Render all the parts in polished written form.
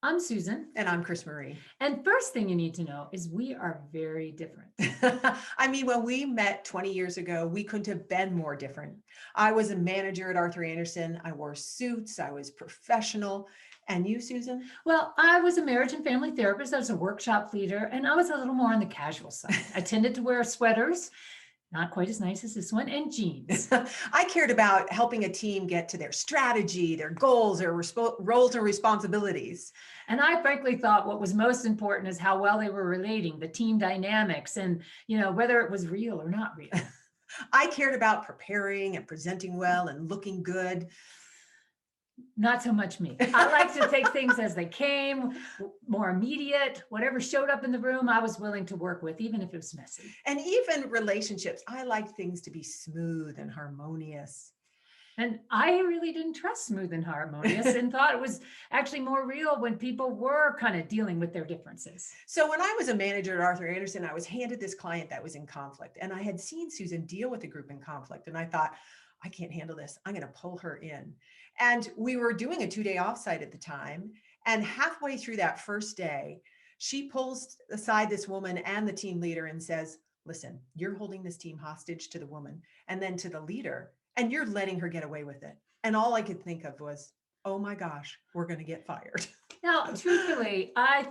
I'm Susan. And I'm Chris Marie. And first thing you need to know is we are very different. I mean, when we met 20 years ago, we couldn't have been more different. I was a manager at Arthur Andersen. I wore suits. I was professional. And you, Susan? Well, I was a marriage and family therapist. I was a workshop leader, and I was a little more on the casual side. I tended to wear sweaters, not quite as nice as this one, and jeans. I cared about helping a team get to their strategy, their goals, their roles and responsibilities. And I frankly thought what was most important is how well they were relating, the team dynamics, and whether it was real or not real. I cared about preparing and presenting well and looking good. Not so much me. I like to take things as they came, more immediate. Whatever showed up in the room, I was willing to work with, even if it was messy. And even relationships, I like things to be smooth and harmonious. And I really didn't trust smooth and harmonious and thought it was actually more real when people were kind of dealing with their differences. So when I was a manager at Arthur Andersen, I was handed this client that was in conflict. And I had seen Susan deal with a group in conflict. And I thought, I can't handle this. I'm going to pull her in. And we were doing a 2-day offsite at the time. And halfway through that first day, she pulls aside this woman and the team leader and says, listen, you're holding this team hostage to the woman and then to the leader, and you're letting her get away with it. And all I could think of was, oh my gosh, we're going to get fired. Now, truthfully, I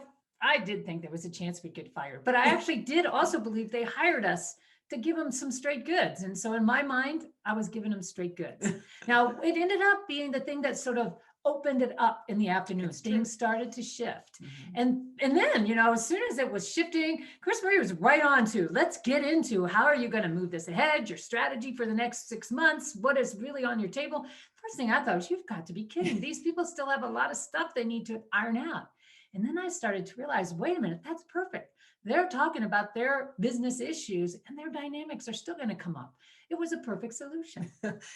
did think there was a chance we'd get fired, but I actually did also believe they hired us to give them some straight goods. And so in my mind, I was giving them straight goods. Now, it ended up being the thing that sort of opened it up in the afternoon. Things started to shift. And then, as soon as it was shifting, Chris Marie was right on to, let's get into how are you going to move this ahead, your strategy for the next 6 months, what is really on your table. First thing I thought was, you've got to be kidding. These people still have a lot of stuff they need to iron out. And then I started to realize, wait a minute, that's perfect. They're talking about their business issues and their dynamics are still going to come up. It was a perfect solution.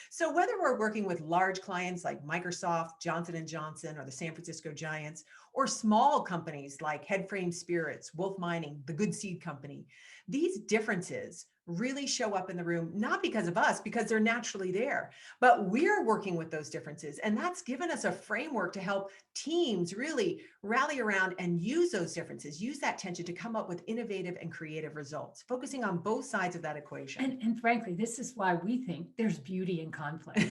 So whether we're working with large clients like Microsoft, Johnson & Johnson, or the San Francisco Giants, or small companies like Headframe Spirits, Wolf Mining, the Good Seed Company, these differences really show up in the room, not because of us, because they're naturally there, but we're working with those differences. And that's given us a framework to help teams really rally around and use those differences, use that tension to come up with innovative and creative results, focusing on both sides of that equation. And frankly, this is why we think there's beauty in conflict.